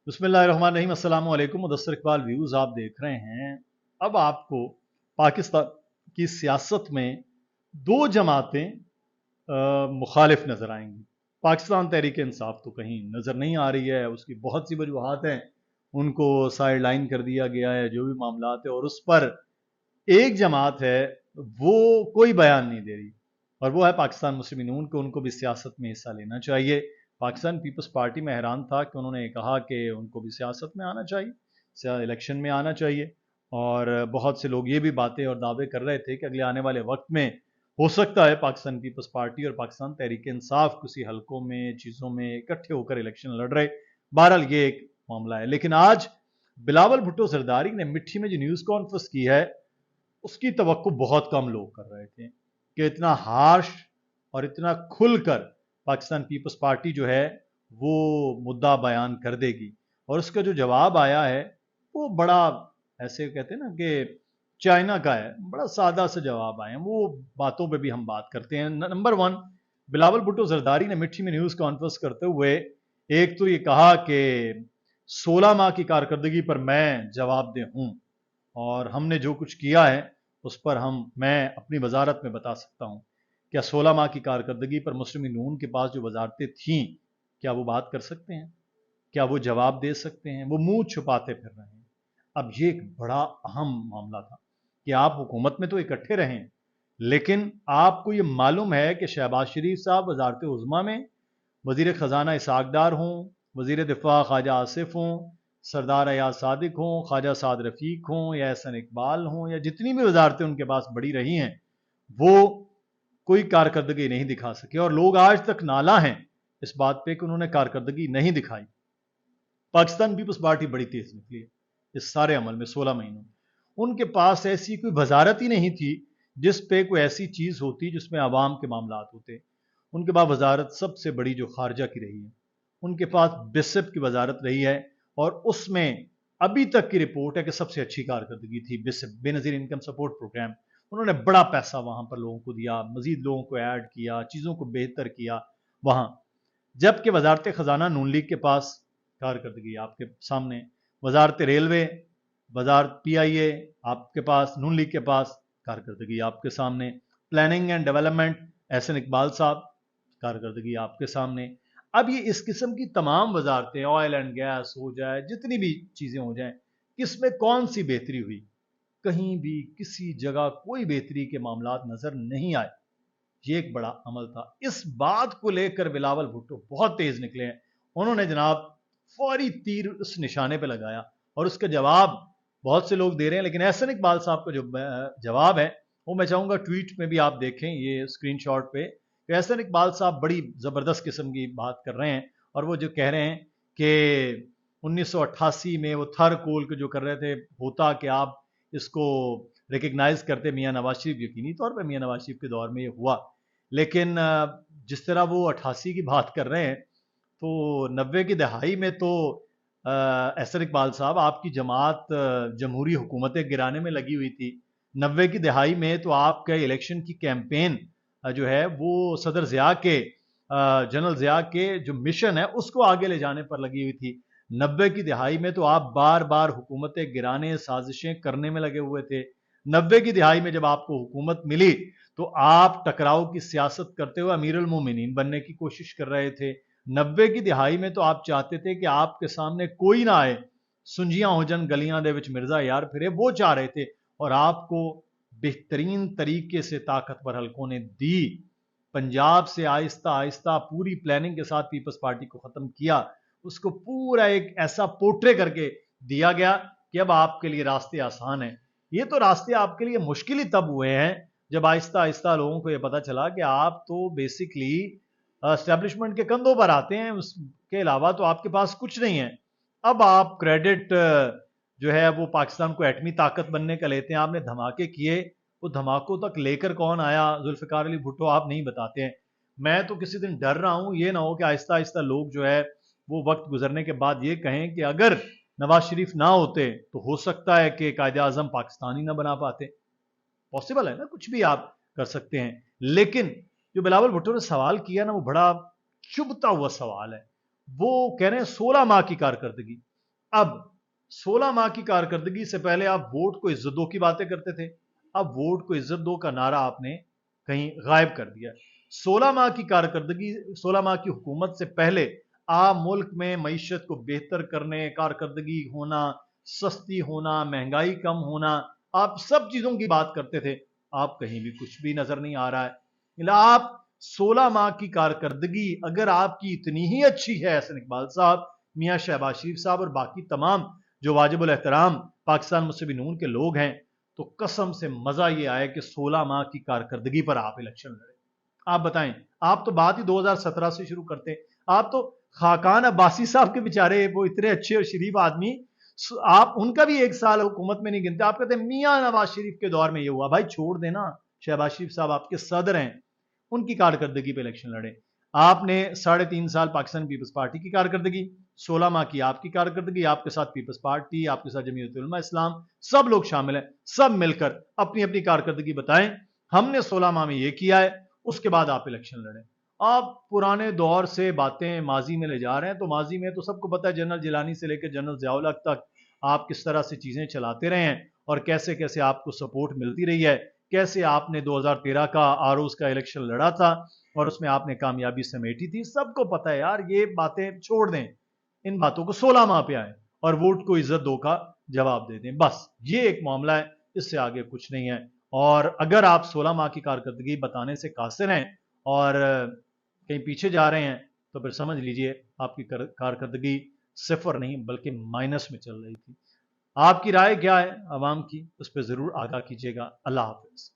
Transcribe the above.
बिस्मिल्लाहिर्रहमानिर्रहीम। अस्सलाम वालेकुम। मुदस्सिर इकबाल व्यूज़ आप देख रहे हैं। अब आपको पाकिस्तान की सियासत में दो जमातें मुखालिफ नज़र आएंगी। पाकिस्तान तहरीक इंसाफ तो कहीं नज़र नहीं आ रही है, उसकी बहुत सी वजूहात हैं, उनको साइड लाइन कर दिया गया है जो भी मामलात है, और उस पर एक जमात है वो कोई बयान नहीं दे रही, और वो है पाकिस्तान मुस्लिम नून को। उनको भी सियासत में हिस्सा लेना चाहिए। पाकिस्तान पीपल्स पार्टी में हैरान था कि उन्होंने कहा कि उनको भी सियासत में आना चाहिए, इलेक्शन में आना चाहिए, और बहुत से लोग ये भी बातें और दावे कर रहे थे कि अगले आने वाले वक्त में हो सकता है पाकिस्तान पीपल्स पार्टी और पाकिस्तान तहरीक इंसाफ किसी हलकों में चीज़ों में इकट्ठे होकर इलेक्शन लड़ रहे। बहरहाल ये एक मामला है। लेकिन आज बिलावल भुट्टो जरदारी ने मिट्टी में जो न्यूज़ कॉन्फ्रेंस की है उसकी तवक्को बहुत कम लोग कर रहे थे कि इतना हार्श और इतना खुलकर पाकिस्तान पीपल्स पार्टी जो है वो मुद्दा बयान कर देगी। और उसका जो जवाब आया है वो बड़ा, ऐसे कहते हैं ना कि चाइना का है, बड़ा सादा सा जवाब आए हैं। वो बातों पे भी हम बात करते हैं। नंबर वन, बिलावल भुट्टो जरदारी ने मिट्टी में न्यूज़ कॉन्फ्रेंस करते हुए एक तो ये कहा कि 16 माह की कारकर्दगी पर मैं जवाबदेह हूं, और हमने जो कुछ किया है उस पर मैं अपनी वजारत में बता सकता हूं। क्या 16 माह की कारकर्दगी पर मुस्लिम नून के पास जो वजारतें थीं, क्या वो बात कर सकते हैं? क्या वो जवाब दे सकते हैं? वो मुंह छुपाते फिर रहे हैं। अब ये एक बड़ा अहम मामला था कि आप हुकूमत में तो इकट्ठे रहें, लेकिन आपको ये मालूम है कि शहबाज शरीफ साहब वजारत उज़्मा में वजीर खजाना इसहाक डार हों, वजीर दिफा ख्वाजा आसिफ हों, सरदार अयाज सादिक हों, ख्वाजा साद रफीक हों, या एहसन इकबाल हों, या जितनी भी वजारतें उनके पास बड़ी रही हैं, वो कोई कारकर्दगी नहीं दिखा सके। और लोग आज तक नाला हैं इस बात पे कि उन्होंने कारकर्दगी नहीं दिखाई। पाकिस्तान पीपल्स पार्टी बड़ी तेज निकली इस सारे अमल में 16 महीनों। उनके पास ऐसी कोई वजारत ही नहीं थी जिस पे कोई ऐसी चीज होती जिसमें आवाम के मामलात होते। उनके पास वजारत सबसे बड़ी जो खारजा की रही है, उनके पास बिसिप की वजारत रही है, और उसमें अभी तक की रिपोर्ट है कि सबसे अच्छी कारकर्दगी थी बिसिप, बेनजीर इनकम सपोर्ट प्रोग्राम। उन्होंने बड़ा पैसा वहां पर लोगों को दिया, मजीद लोगों को ऐड किया, चीजों को बेहतर किया वहां। जबकि वजारत खजाना नून लीग के पास कारकर्दगी आपके सामने, वजारत रेलवे, वजारत PIA आपके पास, नून लीग के पास कारकर्दगी आपके सामने, planning and development Ahsan Iqbal sahab, कारकर्दगी आपके सामने। अब ये इस किस्म की तमाम वजारतें, ऑयल एंड गैस हो जाए, जितनी भी चीजें हो जाए, किसमें कौन सी बेहतरी हुई? कहीं भी किसी जगह कोई बेहतरी के मामलात नजर नहीं आए। ये एक बड़ा अमल था। इस बात को लेकर बिलावल भुट्टो बहुत तेज निकले हैं। उन्होंने जनाब फौरी तीर उस निशाने पे लगाया, और उसका जवाब बहुत से लोग दे रहे हैं। लेकिन एहसन इकबाल साहब का जो जवाब है वो मैं चाहूंगा ट्वीट में भी आप देखें, ये स्क्रीनशॉट पे, कि एहसन इकबाल साहब बड़ी जबरदस्त किस्म की बात कर रहे हैं। और वो जो कह रहे हैं कि 1988 में वो थर कोल के जो कर रहे थे, होता कि आप इसको रिकग्नाइज करते मियाँ नवाज शरीफ, यकीनी तौर पर मियाँ नवाज शरीफ के दौर में ये हुआ। लेकिन जिस तरह वो 88 की बात कर रहे हैं, तो 90 की दहाई में तो एहसन इकबाल साहब आपकी जमात जमहूरी हुकूमतें गिराने में लगी हुई थी। 90 की दहाई में तो आपके इलेक्शन की कैंपेन जो है वो सदर ज़िया के, जनरल ज़िया के जो मिशन है उसको आगे ले जाने पर लगी हुई थी। 90 की दहाई में तो आप बार बार हुकूमतें गिराने, साजिशें करने में लगे हुए थे। 90 की दहाई में जब आपको हुकूमत मिली तो आप टकराव की सियासत करते हुए अमीरुल मोमिनीन बनने की कोशिश कर रहे थे। 90 की दिहाई में तो आप चाहते थे कि आपके सामने कोई ना आए, सुंजियां हो जन गलियां दे विच मिर्जा यार फिरे, वो चाह रहे थे। और आपको बेहतरीन तरीके से ताकतवर हलकों ने दी। पंजाब से आहिस्ता आहिस्ता पूरी प्लानिंग के साथ पीपल्स पार्टी को खत्म किया, उसको पूरा एक ऐसा पोर्ट्रे करके दिया गया कि अब आपके लिए रास्ते आसान हैं। ये तो रास्ते आपके लिए मुश्किल ही तब हुए हैं जब आहिस्ता आहिस्ता लोगों को यह पता चला कि आप तो बेसिकली एस्टेब्लिशमेंट के कंधों पर आते हैं, उसके अलावा तो आपके पास कुछ नहीं है। अब आप क्रेडिट जो है वो पाकिस्तान को एटमी ताकत बनने का लेते हैं। आपने धमाके किए, वो धमाकों तक लेकर कौन आया, जुल्फिकार अली भुट्टो आप नहीं बताते हैं। मैं तो किसी दिन डर रहा हूं ये ना हो कि आहिस्ता आहिस्ता लोग जो है वो वक्त गुजरने के बाद ये कहें कि अगर नवाज शरीफ ना होते तो हो सकता है कि कायदे आजम पाकिस्तान ही ना बना पाते। पॉसिबल है ना, कुछ भी आप कर सकते हैं। लेकिन जो बिलावल भुट्टो ने सवाल किया ना, वो बड़ा चुभता हुआ सवाल है। वो कह रहे हैं 16 माह की कारकर्दगी। اب 16 माह की कारकर्दगी से पहले आप वोट को इज्जत दो की बातें करते थे, अब वोट को इज्जत दो का नारा आपने कहीं गायब कर दिया। 16 माह की कारकर्दगी, 16 माह की हुकूमत से पहले आप मुल्क में मईशत को बेहतर करने, कारकर्दगी होना, सस्ती होना, महंगाई कम होना, आप सब चीजों की बात करते थे। आप कहीं भी कुछ भी नजर नहीं आ रहा है। आप 16 माह की कारकर्दगी अगर आपकी इतनी ही अच्छी है एहसन इकबाल साहब, मियां शहबाज शरीफ साहब और बाकी तमाम जो वाजिबुल एहतराम पाकिस्तान मुस्लिम नून के लोग हैं, तो कसम से मजा ये आया कि 16 माह की कारकर्दगी पर आप इलेक्शन लड़े। आप बताएं, आप तो बात ही 2017 से शुरू करते, आप तो खाकान अब्बासी साहब के बेचारे, वो इतने अच्छे और शरीफ आदमी, आप उनका भी एक साल हुकूमत में नहीं गिनते, आप कहते हैं मियां नवाज शरीफ के दौर में ये हुआ। भाई छोड़ देना, शहबाज शरीफ साहब आपके सदर हैं, उनकी कारकर्दगी पे इलेक्शन लड़े। आपने 3.5 साल पाकिस्तान पीपल्स पार्टी की कारकर्दगी, 16 माह की आपकी कारकर्दगी, आपके साथ पीपल्स पार्टी, आपके साथ जमीयत उलमा इस्लाम, सब लोग शामिल हैं, सब मिलकर अपनी अपनी कारकर्दगी बताएं, हमने 16 माह में ये किया है, उसके बाद आप इलेक्शन लड़ें। आप पुराने दौर से बातें माजी में ले जा रहे हैं, तो माजी में तो सबको पता है, जनरल जिलानी से लेकर जनरल ज़ियाउल हक तक आप किस तरह से चीजें चलाते रहे हैं और कैसे कैसे आपको सपोर्ट मिलती रही है, कैसे आपने 2013 का आरोज का इलेक्शन लड़ा था और उसमें आपने कामयाबी समेटी थी, सबको पता है यार। ये बातें छोड़ दें, इन बातों को 16 माह पे आए और वोट को इज्जत दो का जवाब दे दें, बस ये एक मामला है, इससे आगे कुछ नहीं है। और अगर आप 16 माह की कारकर्दगी बताने से कासिर हैं और कहीं पीछे जा रहे हैं, तो फिर समझ लीजिए आपकी कारकर्दगी सिफर नहीं बल्कि माइनस में चल रही थी। आपकी राय क्या है आवाम की, उस पर जरूर आगाह कीजिएगा। अल्लाह हाफिज।